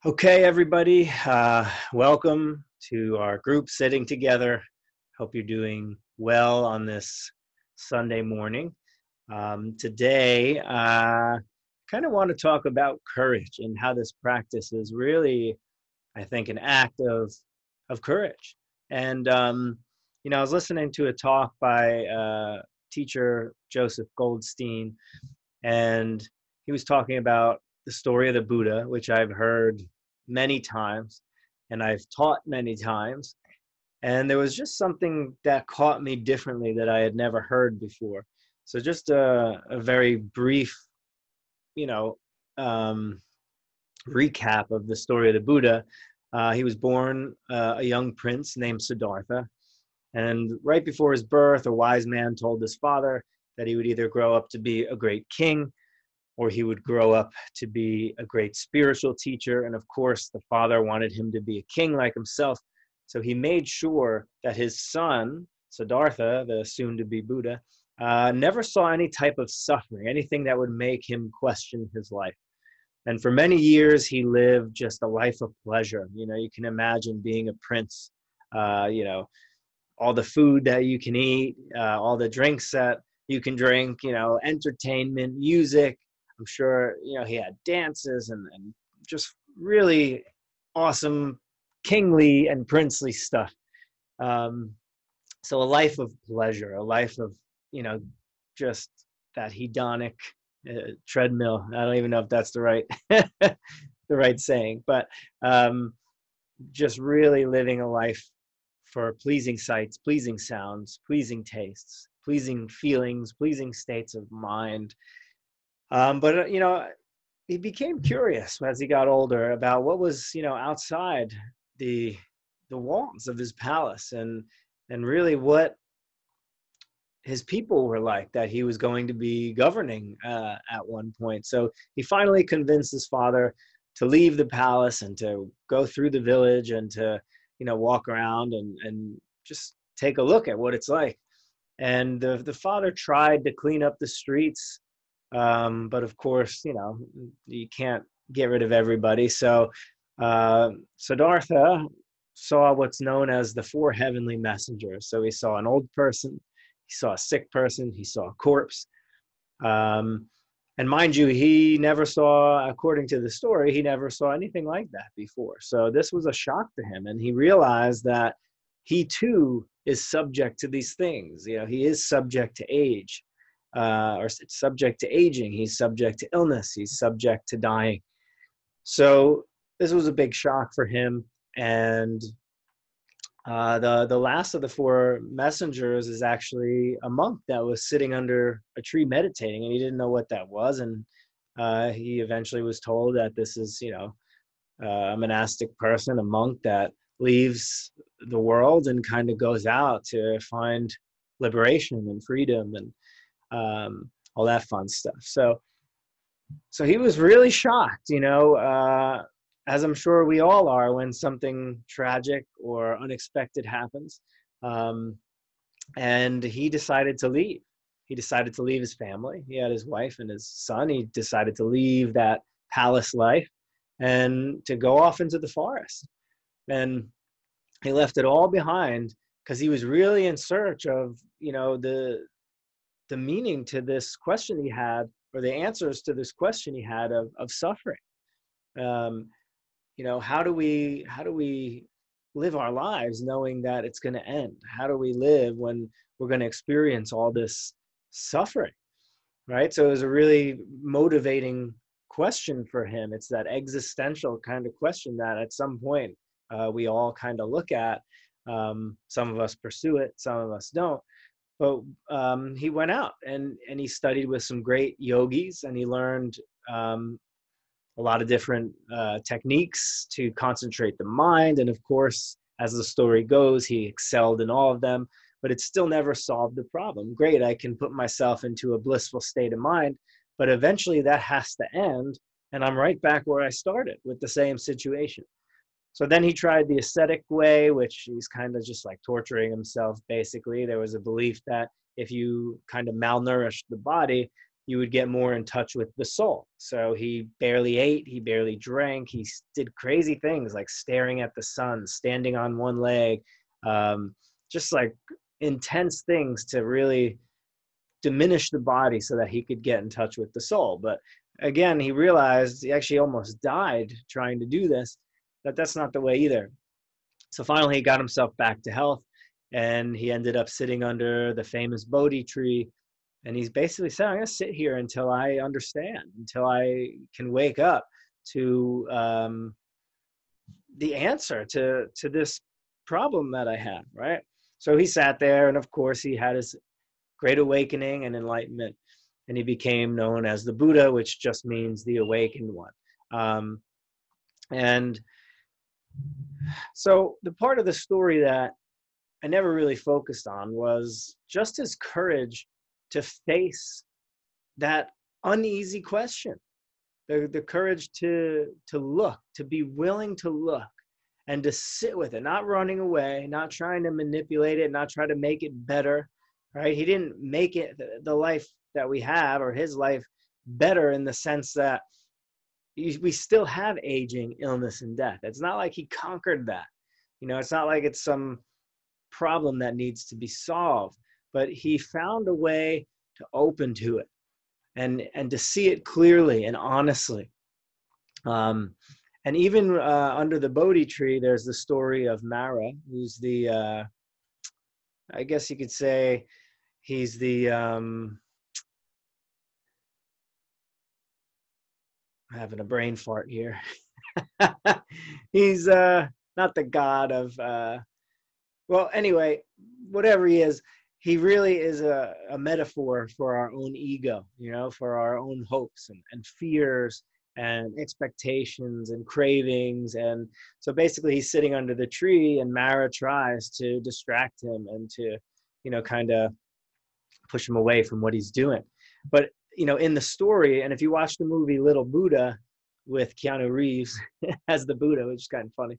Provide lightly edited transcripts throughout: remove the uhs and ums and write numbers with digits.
Okay, everybody, welcome to our group sitting together. Hope you're doing well on this Sunday morning. Today, kind of want to talk about courage and how this practice is really, I think, an act of courage. And I was listening to a talk by teacher Joseph Goldstein, and he was talking about the story of the Buddha, which I've heard many times and I've taught many times. And there was just something that caught me differently that I had never heard before. So just a very brief, you know, um, recap of the story of the Buddha. He was born a young prince named Siddhartha. And right before his birth, a wise man told his father that he would either grow up to be a great king or he would grow up to be a great spiritual teacher. And of course, the father wanted him to be a king like himself. So he made sure that his son, Siddhartha, the soon to be Buddha, never saw any type of suffering, anything that would make him question his life. And for many years, he lived just a life of pleasure. You can imagine being a prince, all the food that you can eat, all the drinks that you can drink, entertainment, music. I'm sure, he had dances and just really awesome kingly and princely stuff. So a life of pleasure, a life of, just that hedonic treadmill. I don't even know if that's the right, the right saying, but just really living a life for pleasing sights, pleasing sounds, pleasing tastes, pleasing feelings, pleasing states of mind. But he became curious as he got older about what was, outside the walls of his palace, and really what his people were like that he was going to be governing at one point. So he finally convinced his father to leave the palace and to go through the village and to, walk around and just take a look at what it's like. And the father tried to clean up the streets. But of course, you can't get rid of everybody. So Siddhartha saw what's known as the four heavenly messengers. So he saw an old person, he saw a sick person, he saw a corpse. And mind you, he never saw, according to the story, he never saw anything like that before. So this was a shock to him. And he realized that he too is subject to these things. He is subject to age. Or subject to aging, he's subject to illness, he's subject to dying. So this was a big shock for him. And the last of the four messengers is actually a monk that was sitting under a tree meditating, and he didn't know what that was. And he eventually was told that this is, a monastic person, a monk that leaves the world and kind of goes out to find liberation and freedom and all that fun stuff. So he was really shocked, as I'm sure we all are when something tragic or unexpected happens. And he decided to leave. He decided to leave his family. He had his wife and his son. He decided to leave that palace life and to go off into the forest. And he left it all behind because he was really in search of, the meaning to this question he had, or the answers to this question he had of suffering. How do we live our lives knowing that it's going to end? How do we live when we're going to experience all this suffering, right? So it was a really motivating question for him. It's that existential kind of question that at some point we all kind of look at. Some of us pursue it, some of us don't. But he went out and he studied with some great yogis, and he learned a lot of different techniques to concentrate the mind. And of course, as the story goes, he excelled in all of them, but it still never solved the problem. Great, I can put myself into a blissful state of mind, but eventually that has to end, and I'm right back where I started with the same situation. So then he tried the ascetic way, which he's kind of just like torturing himself, basically. There was a belief that if you kind of malnourished the body, you would get more in touch with the soul. So he barely ate, he barely drank, did crazy things like staring at the sun, standing on one leg, just like intense things to really diminish the body so that he could get in touch with the soul. But again, he realized, he actually almost died trying to do this, that that's not the way either. So finally he got himself back to health, and he ended up sitting under the famous Bodhi tree. And he's basically saying, I'm going to sit here until I understand, until I can wake up to the answer to this problem that I have, right? So he sat there, and of course he had his great awakening and enlightenment, and he became known as the Buddha, which just means the awakened one. And so the part of the story that I never really focused on was just his courage to face that uneasy question, the courage to look, to be willing to look and to sit with it, not running away, not trying to manipulate it, not try to make it better, right? He didn't make it the life that we have, or his life, better in the sense that we still have aging, illness, and death. It's not like he conquered that. It's not like it's some problem that needs to be solved, but he found a way to open to it and to see it clearly and honestly. And even under the Bodhi tree, there's the story of Mara, who's the, I guess you could say, he's the, I'm having a brain fart here. He's not the god of, well, anyway, whatever he is, he really is a metaphor for our own ego, for our own hopes and fears and expectations and cravings. And so basically he's sitting under the tree, and Mara tries to distract him and to, kind of push him away from what he's doing. But, in the story, and if you watch the movie Little Buddha with Keanu Reeves as the Buddha, which is kind of funny,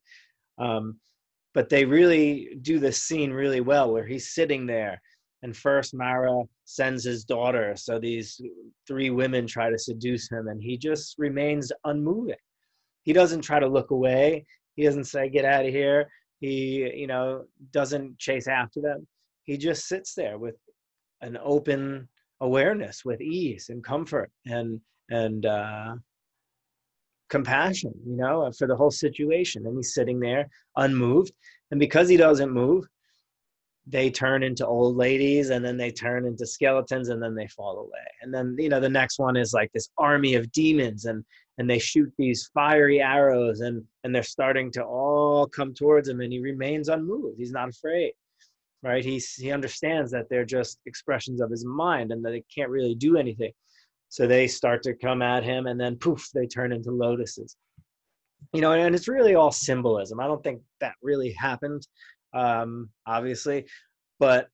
but they really do this scene really well, where he's sitting there, and first Mara sends his daughter. So these 3 women try to seduce him, and he just remains unmoving. He doesn't try to look away. He doesn't say, get out of here. He, doesn't chase after them. He just sits there with an open awareness, with ease and comfort and compassion, for the whole situation. And he's sitting there unmoved. And because he doesn't move, they turn into old ladies, and then they turn into skeletons, and then they fall away. And then, the next one is like this army of demons, and they shoot these fiery arrows, and they're starting to all come towards him, and he remains unmoved. He's not afraid, right? He understands that they're just expressions of his mind, and that they can't really do anything. So they start to come at him, and then poof, they turn into lotuses. And it's really all symbolism. I don't think that really happened, obviously, but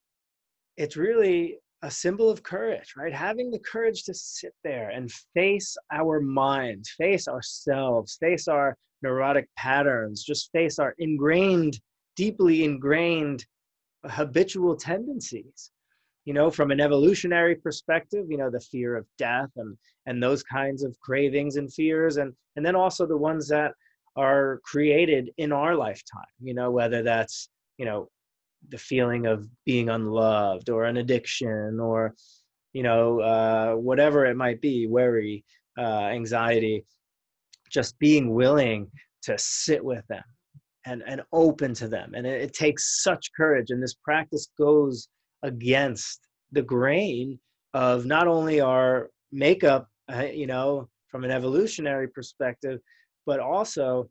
it's really a symbol of courage, right? Having the courage to sit there and face our minds, face ourselves, face our neurotic patterns, just face our deeply ingrained habitual tendencies. From an evolutionary perspective, the fear of death and those kinds of cravings and fears, and then also the ones that are created in our lifetime, whether that's, the feeling of being unloved, or an addiction, or, whatever it might be, worry, anxiety, just being willing to sit with them and open to them. And it takes such courage. And this practice goes against the grain of not only our makeup, from an evolutionary perspective, but also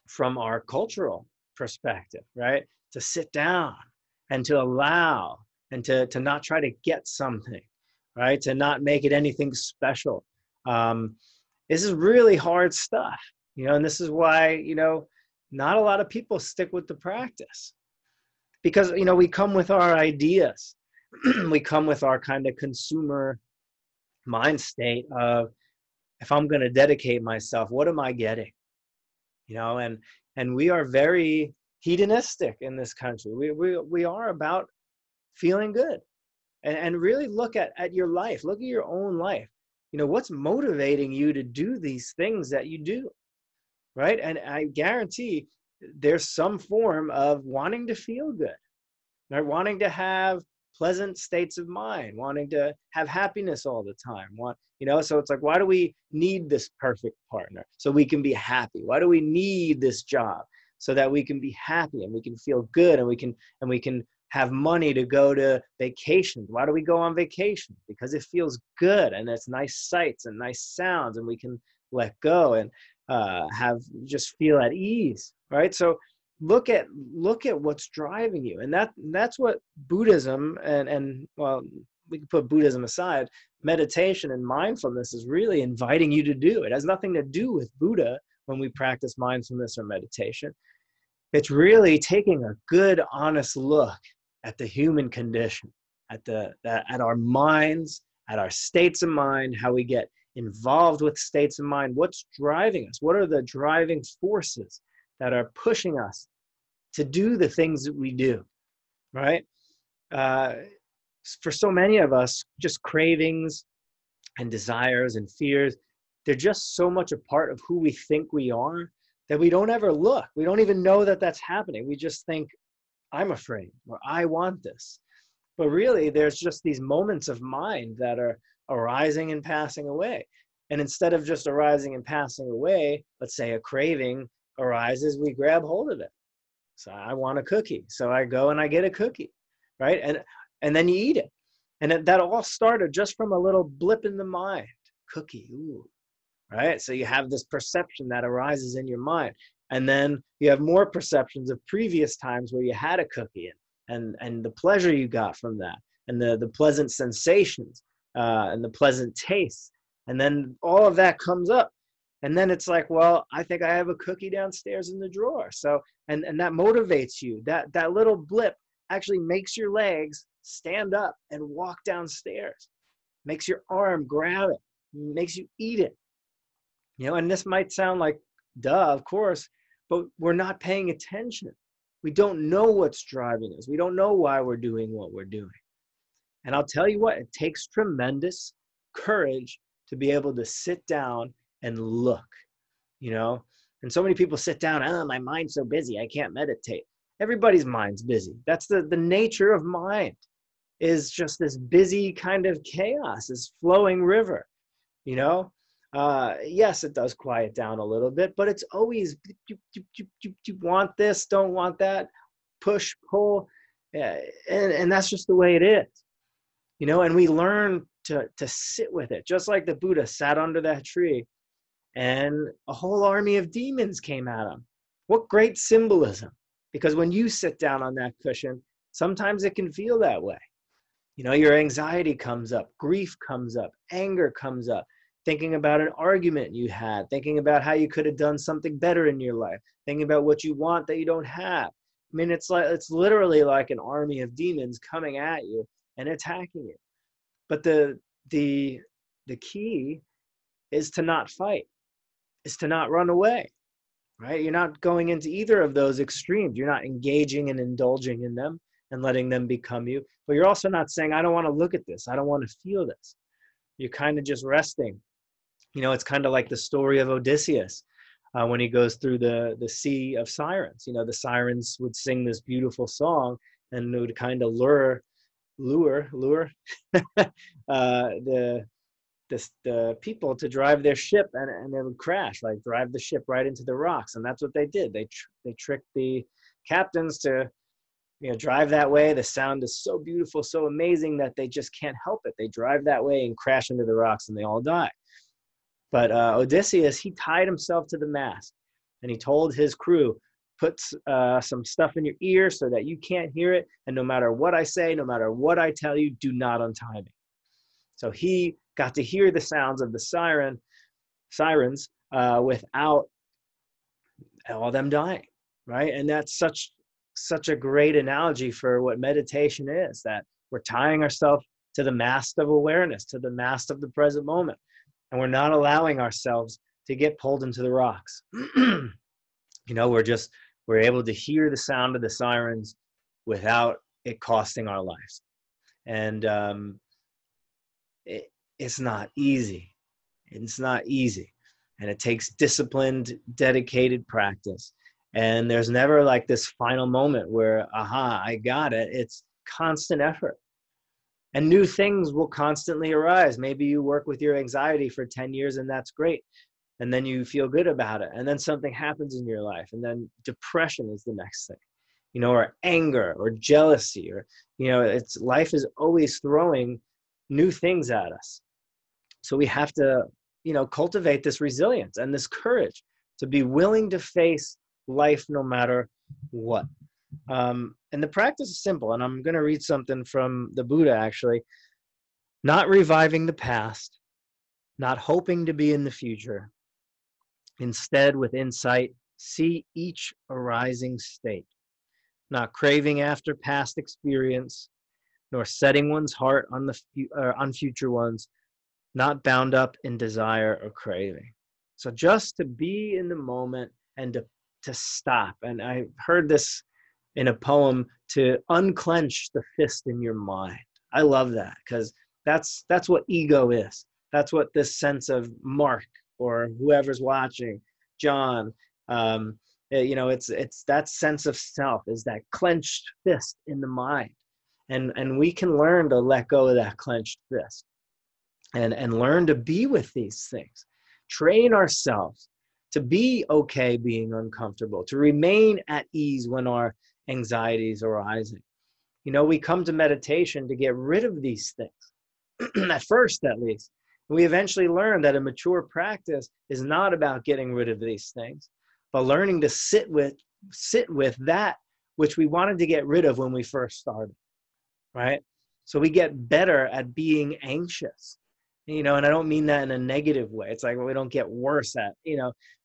from our cultural perspective, right? To sit down and to allow, and to not try to get something, right? To not make it anything special. This is really hard stuff, and this is why, not a lot of people stick with the practice. Because, we come with our ideas. We come with our kind of consumer mind state of, if I'm going to dedicate myself, what am I getting? And we are very hedonistic in this country. We are about feeling good. and really look at your life. Look at your own life. What's motivating you to do these things that you do, right? And I guarantee there's some form of wanting to feel good, right? Wanting to have pleasant states of mind, wanting to have happiness all the time. So it's like, why do we need this perfect partner? So we can be happy. Why do we need this job? So that we can be happy and we can feel good, and we can have money to go to vacations. Why do we go on vacation? Because it feels good, and it's nice sights and nice sounds, and we can let go and just feel at ease, right? So look at what's driving you, and that's what Buddhism and well, we can put Buddhism aside. Meditation and mindfulness is really inviting you to do. It has nothing to do with Buddha when we practice mindfulness or meditation. It's really taking a good, honest look at the human condition, at our minds, at our states of mind, how we get involved with states of mind. What's driving us? What are the driving forces that are pushing us to do the things that we do, right? For so many of us, just cravings and desires and fears, they're just so much a part of who we think we are that we don't ever look. We don't even know that that's happening. We just think, I'm afraid, or I want this. But really, there's just these moments of mind that are arising and passing away. And instead of just arising and passing away, let's say a craving arises, we grab hold of it. So I want a cookie. So I go and I get a cookie, right? And then you eat it. And that all started just from a little blip in the mind. Cookie, ooh, right? So you have this perception that arises in your mind. And then you have more perceptions of previous times where you had a cookie and the pleasure you got from that, and the pleasant sensations and the pleasant tastes. And then all of that comes up. And then it's like, well, I think I have a cookie downstairs in the drawer. So, and that motivates you. That little blip actually makes your legs stand up and walk downstairs, makes your arm grab it, makes you eat it. And this might sound like, duh, of course, but we're not paying attention. We don't know what's driving us. We don't know why we're doing what we're doing. And I'll tell you what, it takes tremendous courage to be able to sit down and look, And so many people sit down, my mind's so busy, I can't meditate. Everybody's mind's busy. That's the nature of mind, is just this busy kind of chaos, this flowing river, Yes, it does quiet down a little bit, but it's always, you want this, don't want that, push, pull, and that's just the way it is, and we learn to sit with it, just like the Buddha sat under that tree and a whole army of demons came at him. What great symbolism, because when you sit down on that cushion, sometimes it can feel that way. Your anxiety comes up, grief comes up, anger comes up, thinking about an argument you had, thinking about how you could have done something better in your life, thinking about what you want that you don't have. I mean, it's literally like an army of demons coming at you and attacking you. But the key is to not fight, is to not run away, right? You're not going into either of those extremes. You're not engaging and indulging in them and letting them become you. But you're also not saying, I don't want to look at this. I don't want to feel this. You're kind of just resting. It's kind of like the story of Odysseus when he goes through the sea of sirens. The sirens would sing this beautiful song, and it would kind of lure the people to drive their ship, and it would crash, like drive the ship right into the rocks. And that's what they did. They tricked the captains to drive that way. The sound is so beautiful, so amazing that they just can't help it. They drive that way and crash into the rocks, and they all die. But Odysseus, he tied himself to the mast, and he told his crew, put some stuff in your ear so that you can't hear it, and no matter what I say, no matter what I tell you, do not untie me. So he got to hear the sounds of the sirens without all them dying, right? And that's such a great analogy for what meditation is, that we're tying ourselves to the mast of awareness, to the mast of the present moment. And we're not allowing ourselves to get pulled into the rocks. We're able to hear the sound of the sirens without it costing our lives. And it, it's not easy. It's not easy. And it takes disciplined, dedicated practice. And there's never like this final moment where, aha, I got it. It's constant effort. And new things will constantly arise. Maybe you work with your anxiety for 10 years and that's great. And then you feel good about it. And then something happens in your life. And then depression is the next thing, or anger or jealousy, or, it's life is always throwing new things at us. So we have to, cultivate this resilience and this courage to be willing to face life no matter what. And the practice is simple. And I'm going to read something from the Buddha, actually. Not reviving the past, not hoping to be in the future. Instead, with insight, see each arising state. Not craving after past experience, nor setting one's heart on future ones, not bound up in desire or craving. So just to be in the moment and to stop. And I heard this in a poem, to unclench the fist in your mind. I love that, because that's what ego is. That's what this sense of Mark or whoever's watching, John, it's that sense of self, is that clenched fist in the mind. And we can learn to let go of that clenched fist and learn to be with these things. Train ourselves to be okay being uncomfortable, to remain at ease when our anxieties arising. We come to meditation to get rid of these things, at first at least. We eventually learn that a mature practice is not about getting rid of these things, but learning to sit with that which we wanted to get rid of when we first started, right? So we get better at being anxious, and I don't mean that in a negative way. It's like, well, we don't get worse at,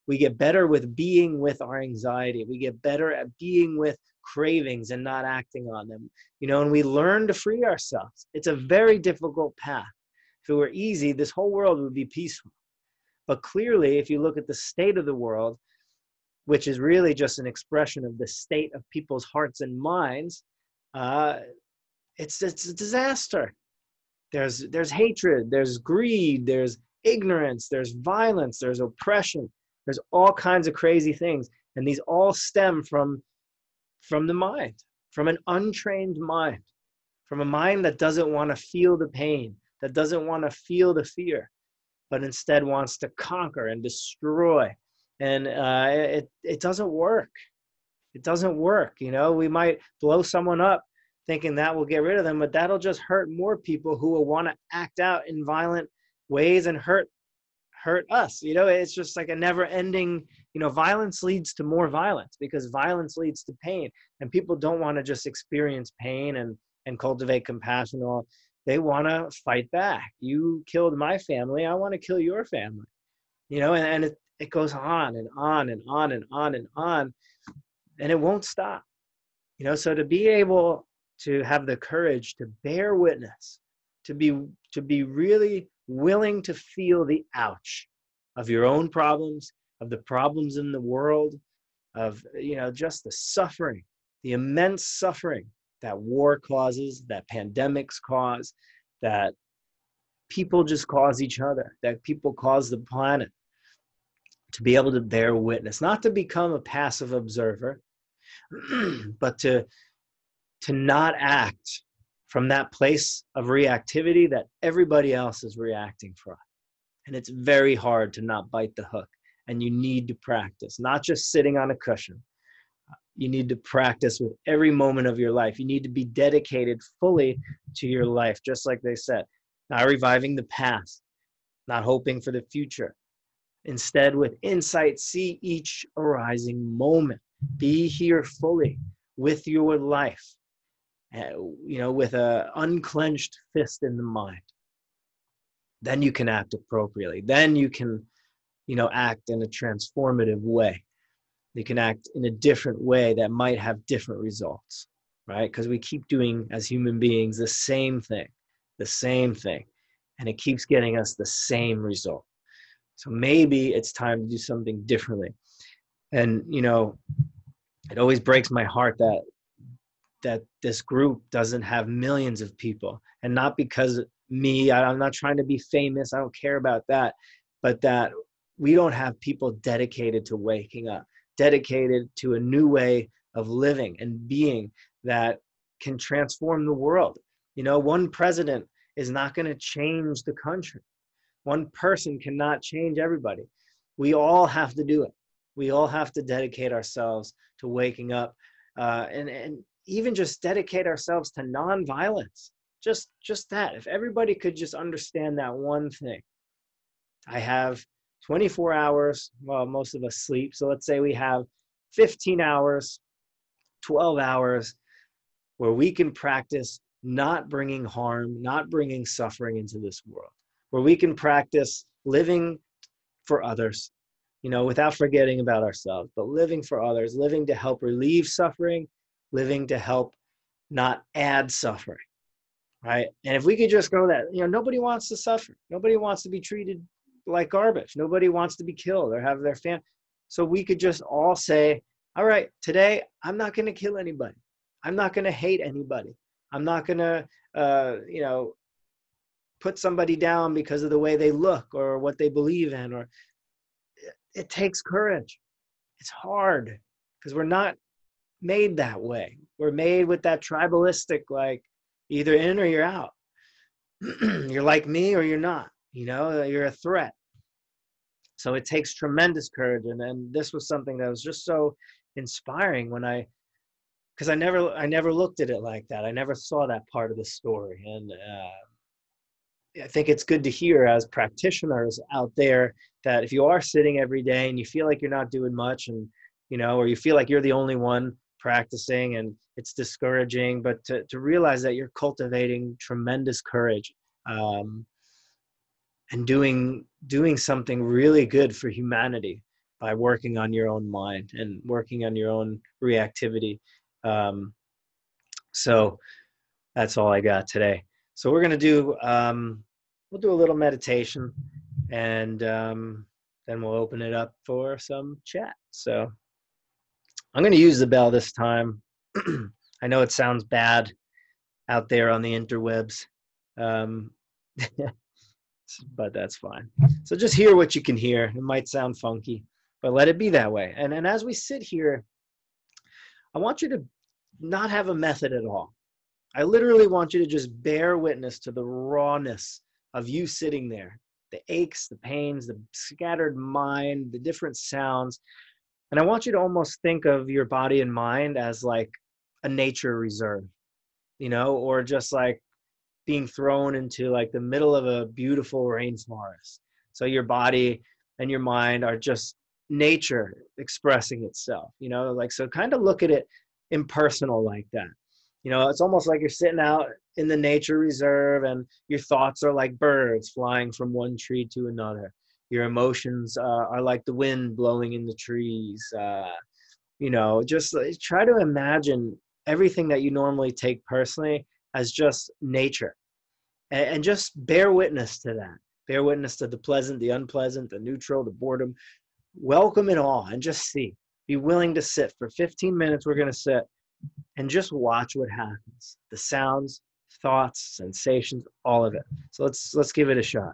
we get better with being with our anxiety. We get better at being with cravings and not acting on them, and we learn to free ourselves. It's a very difficult path. If it were easy, this whole world would be peaceful. But clearly, if you look at the state of the world, which is really just an expression of the state of people's hearts and minds, it's a disaster. There's hatred, there's greed, there's ignorance, there's violence, there's oppression, there's all kinds of crazy things. And these all stem from the mind, from an untrained mind, from a mind that doesn't want to feel the pain, that doesn't want to feel the fear, but instead wants to conquer and destroy. And it doesn't work. It doesn't work. We might blow someone up thinking that will get rid of them, but that'll just hurt more people who will want to act out in violent ways and hurt us. It's just like a never ending, violence leads to more violence, because violence leads to pain, and people don't want to just experience pain and cultivate compassion. They want to fight back. You killed my family, I want to kill your family, and it goes on and on and on and on and on, and it won't stop. So to be able to have the courage to bear witness, to be really willing to feel the ouch of your own problems, of the problems in the world, of just the suffering, the immense suffering that war causes, that pandemics cause, that people just cause each other, that people cause the planet. To be able to bear witness, not to become a passive observer, but to not act from that place of reactivity that everybody else is reacting from. And it's very hard to not bite the hook. And you need to practice, not just sitting on a cushion. You need to practice with every moment of your life. You need to be dedicated fully to your life, just like they said. Not reviving the past, not hoping for the future. Instead, with insight, see each arising moment. Be here fully with your life, with an unclenched fist in the mind. Then you can act appropriately. Then you can, act in a transformative way. You can act in a different way that might have different results, right? Because we keep doing, as human beings, the same thing, and it keeps getting us the same result. So maybe it's time to do something differently. And, it always breaks my heart that that this group doesn't have millions of people, and not because me, I'm not trying to be famous, I don't care about that, but that we don't have people dedicated to waking up, dedicated to a new way of living and being that can transform the world. You know, one president is not going to change the country. One person cannot change everybody. We all have to do it. We all have to dedicate ourselves to waking up, and even just dedicate ourselves to nonviolence. Just that. If everybody could just understand that one thing, I have 24 hours. Well, most of us sleep, so let's say we have 15 hours, 12 hours where we can practice not bringing harm, not bringing suffering into this world, where we can practice living for others, you know, without forgetting about ourselves, but living for others, living to help relieve suffering, living to help not add suffering, right? And if we could just go that, you know, nobody wants to suffer. Nobody wants to be treated like garbage. Nobody wants to be killed or have their family. So we could just all say, all right, today I'm not going to kill anybody. I'm not going to hate anybody. I'm not going to, you know, put somebody down because of the way they look or what they believe in. Or it takes courage. It's hard because we're not made that way. We're made with that tribalistic, like either in or you're out. You're like me or you're not. You know, you're a threat. So it takes tremendous courage. And this was something that was just so inspiring when because I never looked at it like that. I never saw that part of the story. And I think it's good to hear as practitioners out there that if you are sitting every day and you feel like you're not doing much, and you know, or you feel like you're the only one practicing and it's discouraging, but to realize that you're cultivating tremendous courage, and doing something really good for humanity by working on your own mind and working on your own reactivity. So that's all I got today. So we're gonna do we'll do a little meditation, and then we'll open it up for some chat. So I'm gonna use the bell this time. I know it sounds bad out there on the interwebs, um, but that's fine. So just hear what you can hear. It might sound funky, but let it be that way. And as we sit here, I want you to not have a method at all. I literally want you to just bear witness to the rawness of you sitting there, the aches, the pains, the scattered mind, the different sounds. And I want you to almost think of your body and mind as like a nature reserve, you know, or just like being thrown into like the middle of a beautiful rainforest. So your body and your mind are just nature expressing itself, you know, like, so kind of look at it impersonal like that. You know, it's almost like you're sitting out in the nature reserve and your thoughts are like birds flying from one tree to another. Your emotions are like the wind blowing in the trees. You know, just try to imagine everything that you normally take personally as just nature, and just bear witness to that. Bear witness to the pleasant, the unpleasant, the neutral, the boredom. Welcome it all and just see. Be willing to sit for 15 minutes. We're going to sit and just watch what happens. The sounds, thoughts, sensations, all of it. So let's give it a shot.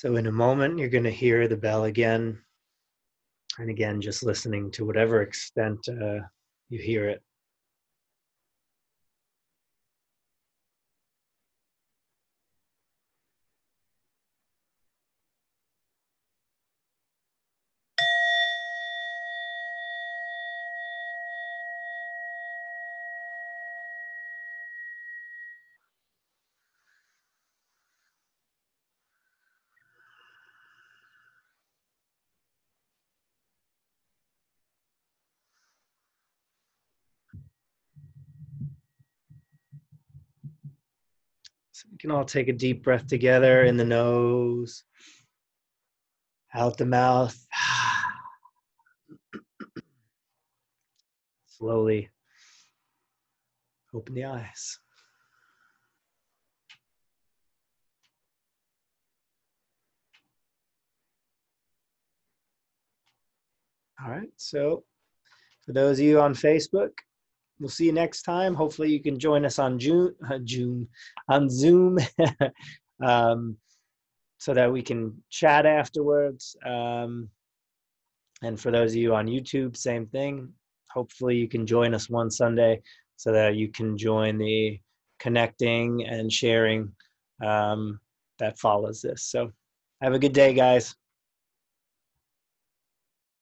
So in a moment, you're going to hear the bell again. And again, just listening to whatever extent you hear it. So we can all take a deep breath together in the nose, out the mouth. Slowly open the eyes. All right. So for those of you on Facebook, we'll see you next time. Hopefully you can join us on on Zoom, so that we can chat afterwards. And for those of you on YouTube, same thing. Hopefully you can join us one Sunday so that you can join the connecting and sharing that follows this. So have a good day, guys.